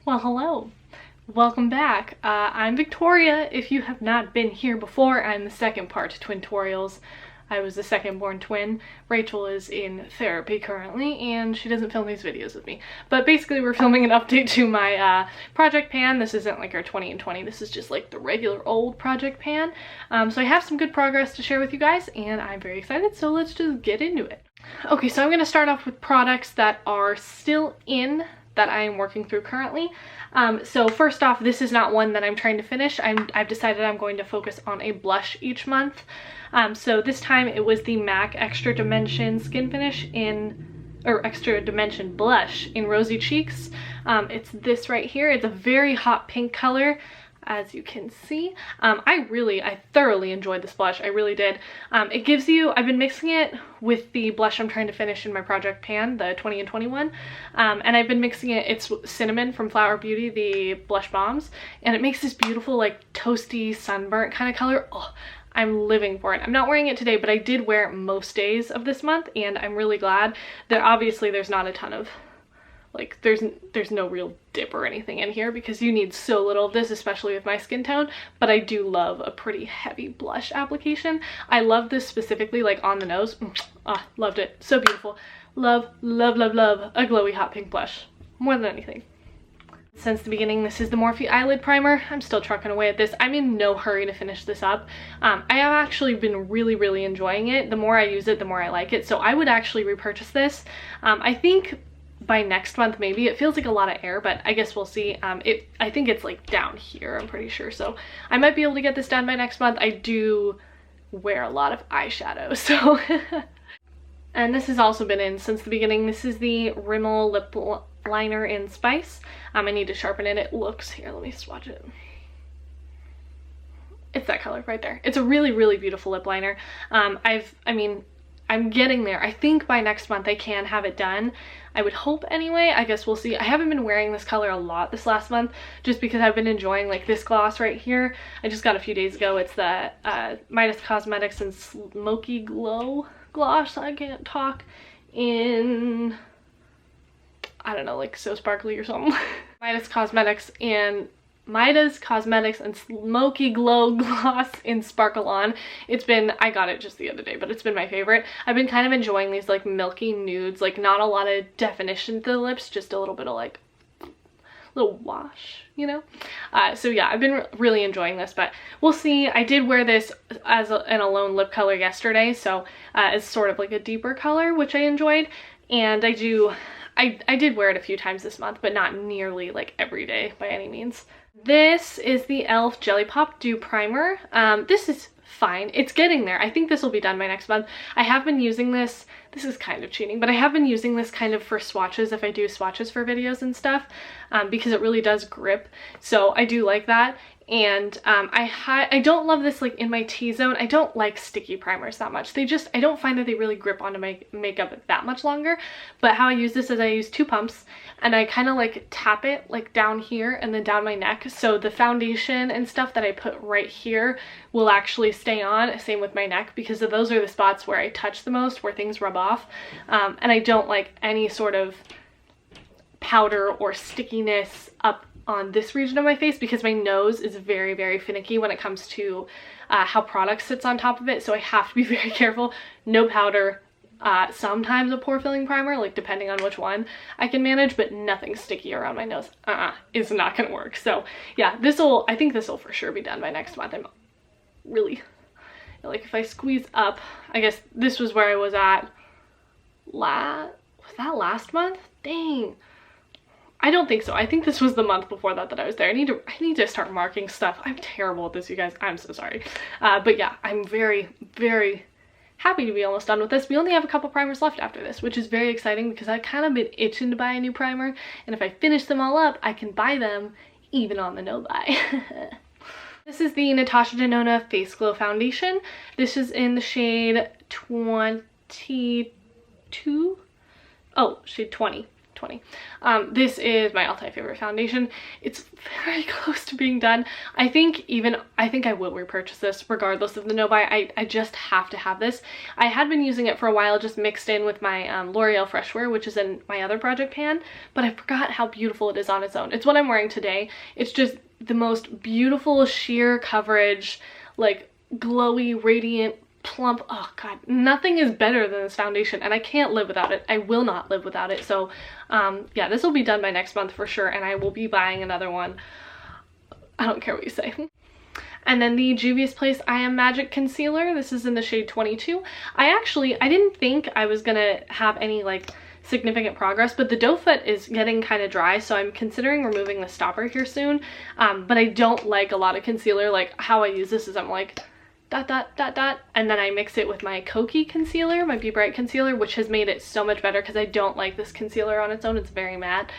Well, hello. Welcome back. I'm Victoria. If you have not been here before, I'm the second part to Twintorials. I was the second born twin. Rachel is in therapy currently, and she doesn't film these videos with me. But basically, we're filming an update to my project pan. This isn't like our 20 and 20. This is just like the regular old project pan. So I have some good progress to share with you guys, and I'm very excited. So let's just get into it. Okay, so I'm going to start off with products that are still in that I am working through currently. So first off, this is not one that I'm trying to finish. I've decided I'm going to focus on a blush each month. So this time it was the MAC Extra Dimension Skin Finish Extra Dimension Blush in Rosy Cheeks. It's this right here. It's a very hot pink color, as you can see. I thoroughly enjoyed this blush. I really did. It gives you, I've been mixing it with the blush I'm trying to finish in my project pan, the 20 and 21. And I've been mixing it, it's Cinnamon from Flower Beauty, the blush bombs. And it makes this beautiful, like, toasty, sunburnt kind of color. Oh, I'm living for it. I'm not wearing it today, but I did wear it most days of this month, and I'm really glad that obviously there's not a ton of, like, there's no real dip or anything in here because you need so little of this, especially with my skin tone. But I do love a pretty heavy blush application. I love this specifically, like, on the nose. Loved it. So beautiful. Love, love, love, love a glowy hot pink blush more than anything. Since the beginning, this is the Morphe Eyelid Primer. I'm still trucking away at this. I'm in no hurry to finish this up. I have actually been really enjoying it. The more I use it, the more I like it. So I would actually repurchase this. I think by next month maybe. It feels like a lot of air, but I guess we'll see. I think it's like down here, I'm pretty sure. So I might be able to get this done by next month. I do wear a lot of eyeshadow, so. And this has also been in since the beginning. This is the Rimmel lip liner in Spice. I need to sharpen it. It looks, here, let me swatch it. It's that color right there. It's a really beautiful lip liner. I'm getting there. I think by next month I can have it done. I would hope anyway. I guess we'll see. I haven't been wearing this color a lot this last month just because I've been enjoying, like, this gloss right here. I just got a few days ago. It's the Midas Cosmetics and Smoky Glow gloss. I can't talk in, I don't know, like So Sparkly or something. Midas Cosmetics and Smoky Glow gloss in Sparkle On. I got it just the other day, but it's been my favorite. I've been kind of enjoying these, like, milky nudes, like, not a lot of definition to the lips, just a little bit of, like, little wash, you know? So yeah, I've been really enjoying this, but we'll see. I did wear this as an alone lip color yesterday, so it's sort of like a deeper color, which I enjoyed, and I did wear it a few times this month, but not nearly, like, every day by any means. This is the e.l.f. Jelly Pop Dew Primer. This is fine. It's getting there. I think this will be done by next month. I have been using this. This is kind of cheating, but I have been using this kind of for swatches if I do swatches for videos and stuff, because it really does grip. So I do like that. And I don't love this, like, in my T-zone. I don't like sticky primers that much. I don't find that they really grip onto my makeup that much longer. But how I use this is I use 2 pumps and I kind of, like, tap it, like, down here and then down my neck. So the foundation and stuff that I put right here will actually stay on. Same with my neck, because those are the spots where I touch the most, where things rub off. And I don't like any sort of powder or stickiness up on this region of my face because my nose is very finicky when it comes to how product sits on top of it, so I have to be very careful. No powder, sometimes a pore filling primer, like, depending on which one I can manage, but nothing sticky around my nose. Is not gonna work. So yeah, I think this will for sure be done by next month. I'm really, like, if I squeeze up, I guess this was where I was at was that last month? Dang. I don't think so. I think this was the month before that I was there. I need to start marking stuff. I'm terrible at this, you guys. I'm so sorry. But yeah, I'm very happy to be almost done with this. We only have a couple primers left after this, which is very exciting because I've kind of been itching to buy a new primer. And if I finish them all up, I can buy them even on the no buy. This is the Natasha Denona Face Glow Foundation. This is in the shade 22. Oh, shade 20. 20. This is my all-time favorite foundation. It's very close to being done. I think I will repurchase this regardless of the no buy. I just have to have this. I had been using it for a while, just mixed in with my L'Oreal Freshwear, which is in my other project pan, but I forgot how beautiful it is on its own. It's what I'm wearing today. It's just the most beautiful sheer coverage, like glowy, radiant, plump. Oh god, nothing is better than this foundation, and I can't live without it. I will not live without it. So yeah, this will be done by next month for sure, and I will be buying another one. I don't care what you say. And then the Juvias Place I Am Magic Concealer. This is in the shade 22. I didn't think I was gonna have any like significant progress, but the doe foot is getting kind of dry, so I'm considering removing the stopper here soon. But I don't like a lot of concealer. Like how I use this is I'm like dot dot dot dot, and then I mix it with my Kokie concealer, my Be Bright concealer, which has made it so much better because I don't like this concealer on its own. It's very matte.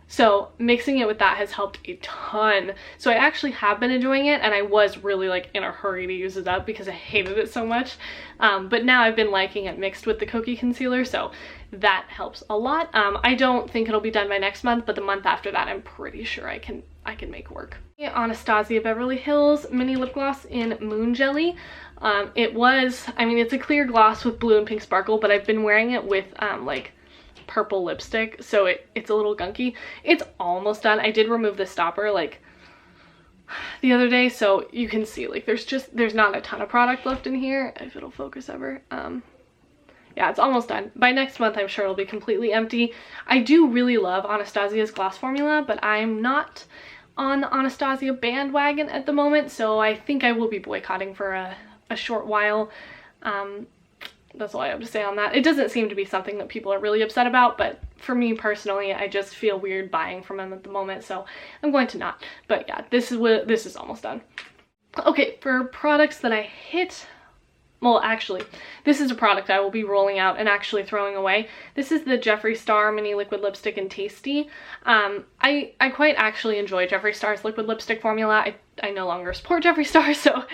So mixing it with that has helped a ton. So I actually have been enjoying it, and I was really like in a hurry to use it up because I hated it so much. But now I've been liking it mixed with the Kokie concealer, so that helps a lot. I don't think it'll be done by next month, but the month after that I'm pretty sure I can make work. Anastasia Beverly Hills mini lip gloss in Moon Jelly. It's a clear gloss with blue and pink sparkle, but I've been wearing it with like purple lipstick, so it's a little gunky. It's almost done. I did remove the stopper like the other day, so you can see like there's not a ton of product left in here, if it'll focus ever. Yeah, it's almost done. By next month I'm sure it'll be completely empty. I do really love Anastasia's gloss formula, but I'm not on the Anastasia bandwagon at the moment, so I think I will be boycotting for a short while. That's all I have to say on that. It doesn't seem to be something that people are really upset about, but for me personally, I just feel weird buying from them at the moment, so I'm going to not. But yeah, this is almost done. Okay, for products that I hit, well actually, this is a product I will be rolling out and actually throwing away. This is the Jeffree Star Mini Liquid Lipstick in Tasty. I quite actually enjoy Jeffree Star's liquid lipstick formula. I no longer support Jeffree Star, so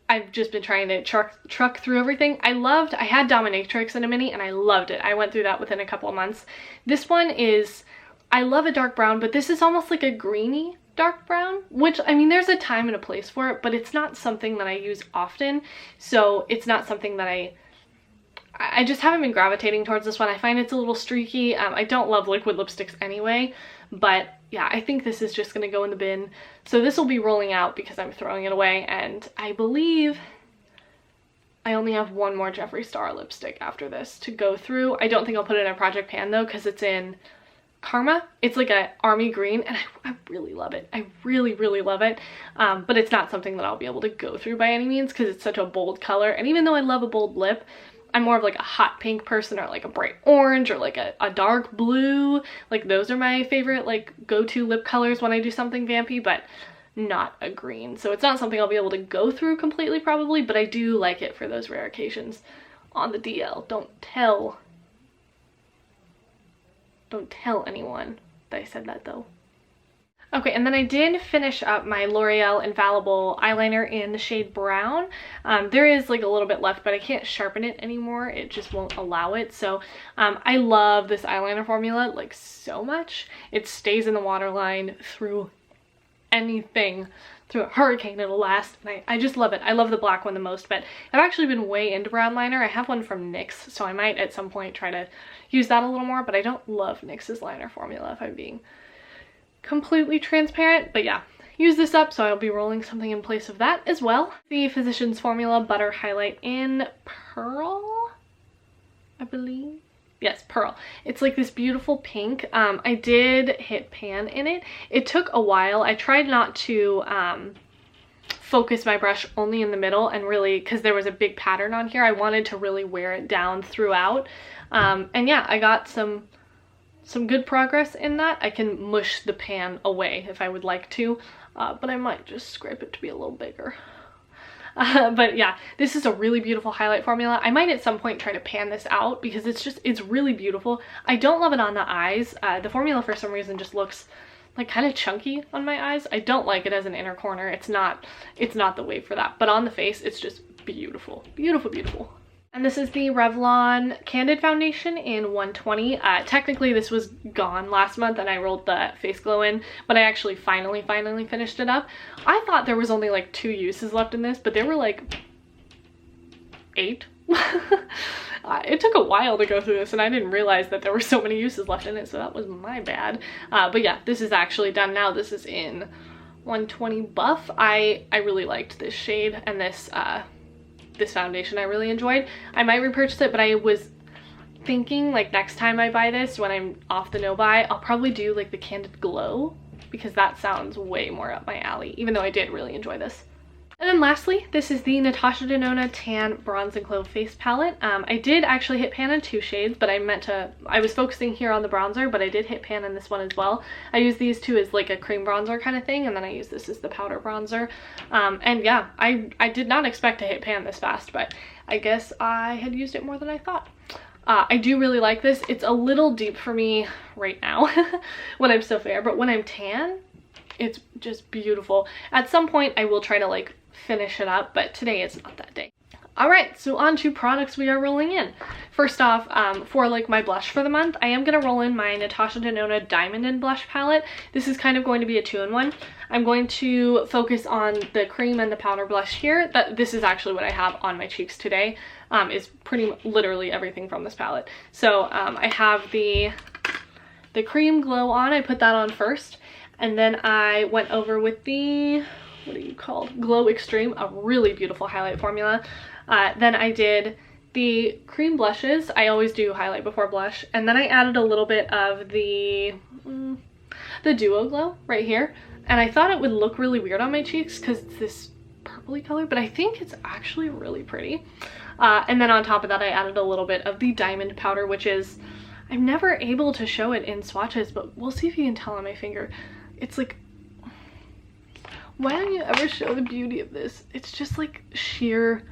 I've just been trying to truck through everything. I had Dominatrix in a mini and I loved it. I went through that within a couple of months. This one is, I love a dark brown, but this is almost like a greeny dark brown, which, I mean, there's a time and a place for it, but it's not something that I use often. So it's not something that I just haven't been gravitating towards this one. I find it's a little streaky. I don't love liquid lipsticks anyway, but yeah, I think this is just gonna go in the bin. So this will be rolling out because I'm throwing it away, and I believe I only have one more Jeffree Star lipstick after this to go through. I don't think I'll put it in a project pan though, because it's in Karma. It's like a army green, and I really love it. I really, really love it. But it's not something that I'll be able to go through by any means because it's such a bold color. And even though I love a bold lip, I'm more of like a hot pink person, or like a bright orange, or like a dark blue. Like those are my favorite like go-to lip colors when I do something vampy, but not a green. So it's not something I'll be able to go through completely probably, but I do like it for those rare occasions on the DL. Don't tell anyone that I said that though. Okay, and then I did finish up my L'Oreal Infallible eyeliner in the shade Brown. There is like a little bit left, but I can't sharpen it anymore. It just won't allow it. So I love this eyeliner formula like so much. It stays in the waterline through anything. Through a hurricane it'll last, and I just love it. I love the black one the most, but I've actually been way into brown liner. I have one from NYX, so I might at some point try to use that a little more, but I don't love NYX's liner formula if I'm being completely transparent. But yeah, use this up, so I'll be rolling something in place of that as well. The Physicians Formula Butter Highlight in Pearl, I believe. Yes, Pearl. It's like this beautiful pink. I did hit pan in it. It took a while. I tried not to focus my brush only in the middle, and really, because there was a big pattern on here, I wanted to really wear it down throughout. And yeah, I got some good progress in that. I can mush the pan away if I would like to, but I might just scrape it to be a little bigger. But yeah, this is a really beautiful highlight formula. I might at some point try to pan this out because it's really beautiful. I don't love it on the eyes. The formula for some reason just looks like kind of chunky on my eyes. I don't like it as an inner corner. It's not the way for that. But on the face, it's just beautiful. Beautiful, beautiful. And this is the Revlon Candid foundation in 120. Technically this was gone last month and I rolled the face glow in, but I actually finally finished it up. I thought there was only like 2 uses left in this, but there were like 8. It took a while to go through this and I didn't realize that there were so many uses left in it, so that was my bad. But yeah, this is actually done now. This is in 120 Buff. I really liked this shade, and this foundation I really enjoyed. I might repurchase it, but I was thinking like next time I buy this, when I'm off the no buy, I'll probably do like the Candid Glow, because that sounds way more up my alley, even though I did really enjoy this. And then lastly, this is the Natasha Denona Tan Bronze and Glow Face Palette. I did actually hit pan in 2 shades, but I was focusing here on the bronzer, but I did hit pan in this one as well. I use these 2 as like a cream bronzer kind of thing, and then I use this as the powder bronzer. And yeah, I did not expect to hit pan this fast, but I guess I had used it more than I thought. I do really like this. It's a little deep for me right now when I'm so fair, but when I'm tan, it's just beautiful. At some point I will try to like finish it up, but today is not that day. All right, so on to products we are rolling in. First off, for like my blush for the month, I am gonna roll in my Natasha Denona Diamond and Blush palette. This is kind of going to be a 2-in-1. I'm going to focus on the cream and the powder blush here. This is actually what I have on my cheeks today, is pretty literally everything from this palette. So I have the cream glow on. I put that on first, and then I went over with the, what are you called? Glow Extreme, a really beautiful highlight formula. Then I did the cream blushes. I always do highlight before blush. And then I added a little bit of the Duo Glow right here. And I thought it would look really weird on my cheeks because it's this purpley color, but I think it's actually really pretty. And then on top of that, I added a little bit of the diamond powder, which is, I'm never able to show it in swatches, but we'll see if you can tell on my finger. It's like, why don't you ever show the beauty of this? It's just like sheer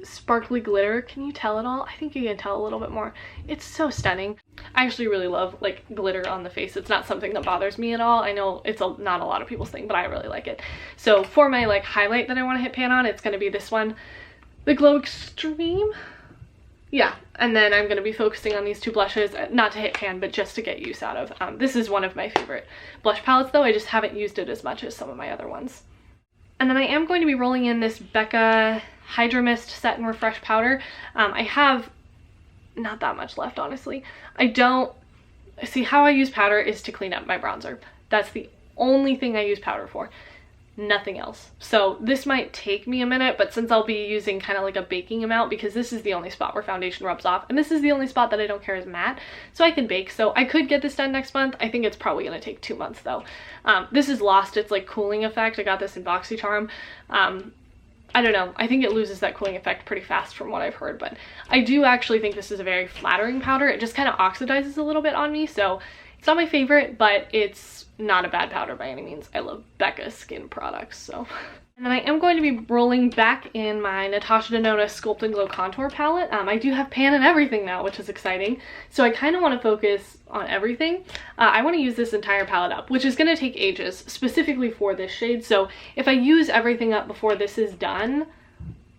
sparkly glitter. Can you tell at all? I think you can tell a little bit more. It's so stunning. I actually really love like glitter on the face. It's not something that bothers me at all. I know it's not a lot of people's thing, but I really like it. So for my like highlight that I want to hit pan on, it's going to be this one, the Glow Extreme. Yeah, and then I'm going to be focusing on these 2 blushes, not to hit pan, but just to get use out of. This is one of my favorite blush palettes though. I just haven't used it as much as some of my other ones. And then I am going to be rolling in this Becca Hydra Mist Set and Refresh Powder. I have not that much left, honestly. I don't see how I use powder is to clean up my bronzer. That's the only thing I use powder for. Nothing else. So this might take me a minute, but since I'll be using kind of like a baking amount, because this is the only spot where foundation rubs off, and this is the only spot that I don't care is matte, so I can bake. So I could get this done next month. I think it's probably going to take 2 months though. This has lost its like cooling effect. I got this in BoxyCharm. I don't know. I think it loses that cooling effect pretty fast from what I've heard, but I do actually think this is a very flattering powder. It just kind of oxidizes a little bit on me, so it's not my favorite, but it's not a bad powder by any means. I love Becca skin products, so. And then I am going to be rolling back in my Natasha Denona Sculpt and Glow Contour palette. I do have pan and everything now, which is exciting. So I kind of want to focus on everything. I want to use this entire palette up, which is going to take ages, specifically for this shade. So if I use everything up before this is done,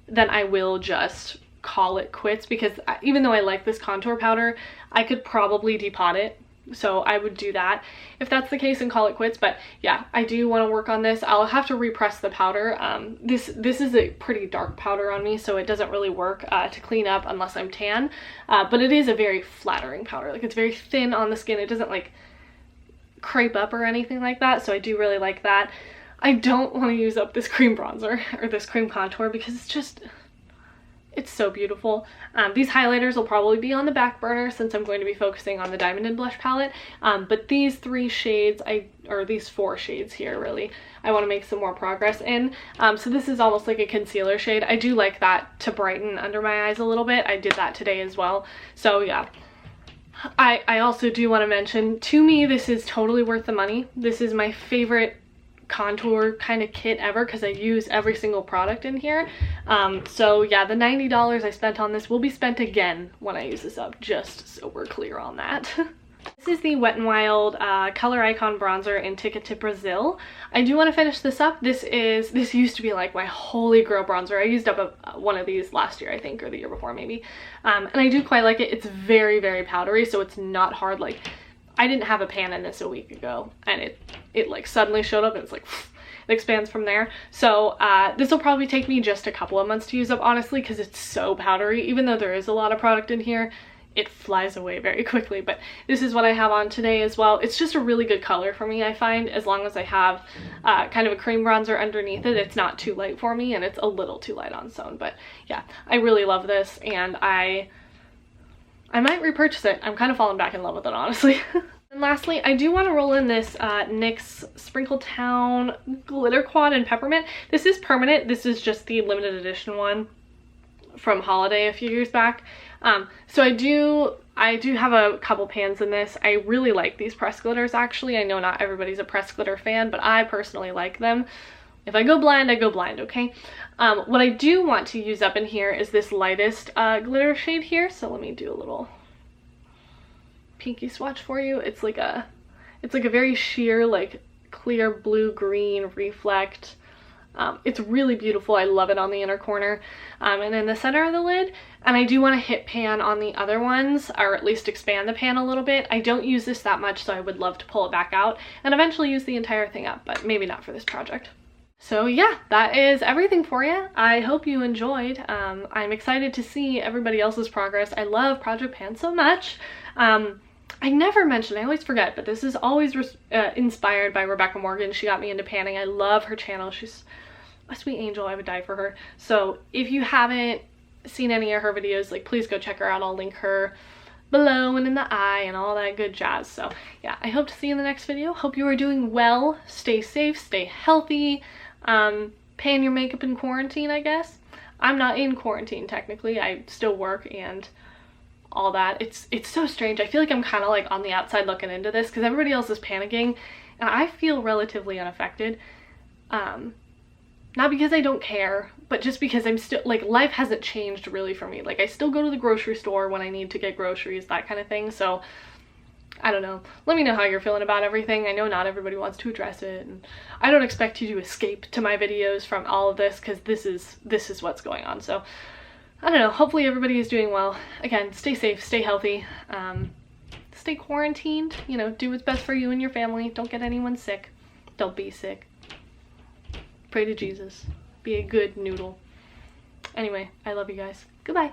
then I will just call it quits, because even though I like this contour powder, I could probably depot it. So I would do that if that's the case and call it quits. But yeah, I do want to work on this. I'll have to repress the powder. This is a pretty dark powder on me, so it doesn't really work to clean up unless I'm tan. But it is a very flattering powder. Like, it's very thin on the skin. It doesn't like crepe up or anything like that. So I do really like that. I don't want to use up this cream bronzer or this cream contour because it's just, it's so beautiful. These highlighters will probably be on the back burner since I'm going to be focusing on the Diamond and Blush palette. But these 3 shades, or these 4 shades here really, I want to make some more progress in. So this is almost like a concealer shade. I do like that to brighten under my eyes a little bit. I did that today as well. So yeah. I also do want to mention, to me, this is totally worth the money. This is my favorite contour kind of kit ever because I use every single product in here. So yeah, the $90 I spent on this will be spent again when I use this up, just so we're clear on that. This is the Wet n Wild Color Icon Bronzer in Ticket to Brazil. I do want to finish this up. This used to be like my holy grail bronzer. I used up one of these last year, I think, or the year before maybe. And I do quite like it. It's very, very powdery, so it's not hard. Like, I didn't have a pan in this a week ago, and it like suddenly showed up and it's like it expands from there. So this will probably take me just a couple of months to use up, honestly, because it's so powdery. Even though there is a lot of product in here, it flies away very quickly. But this is what I have on today as well. It's just a really good color for me, I find, as long as I have kind of a cream bronzer underneath it. It's not too light for me, and it's a little too light on its own. But yeah, I really love this, and I might repurchase it. I'm kind of falling back in love with it, honestly. And lastly, I do want to roll in this NYX Sprinkle Town Glitter Quad in Peppermint. This is permanent. This is just the limited edition one from Holiday a few years back. So I do have a couple pans in this. I really like these pressed glitters, actually. I know not everybody's a pressed glitter fan, but I personally like them. If I go blind, I go blind, okay? What I do want to use up in here is this lightest glitter shade here. So let me do a little pinky swatch for you. It's like a very sheer, like clear blue-green reflect. It's really beautiful. I love it on the inner corner and in the center of the lid. And I do want to hit pan on the other ones, or at least expand the pan a little bit. I don't use this that much, so I would love to pull it back out and eventually use the entire thing up, but maybe not for this project. So yeah, that is everything for you. I hope you enjoyed. I'm excited to see everybody else's progress. I love Project Pan so much. I never mentioned, I always forget, but this is always inspired by Rebecca Morgan. She got me into panning. I love her channel. She's a sweet angel. I would die for her. So if you haven't seen any of her videos, like, please go check her out. I'll link her below and in the eye and all that good jazz. So yeah, I hope to see you in the next video. Hope you are doing well. Stay safe, stay healthy. Pan your makeup in quarantine, I guess. I'm not in quarantine technically. I still work and all that. It's so strange. I feel like I'm kind of like on the outside looking into this because everybody else is panicking and I feel relatively unaffected. Not because I don't care, but just because I'm still, like, life hasn't changed really for me. Like, I still go to the grocery store when I need to get groceries, that kind of thing. So I don't know. Let me know how you're feeling about everything. I know not everybody wants to address it, and I don't expect you to escape to my videos from all of this because this is what's going on. So I don't know. Hopefully everybody is doing well. Again, stay safe, stay healthy, stay quarantined. You know, do what's best for you and your family. Don't get anyone sick. Don't be sick. Pray to Jesus. Be a good noodle. Anyway, I love you guys. Goodbye.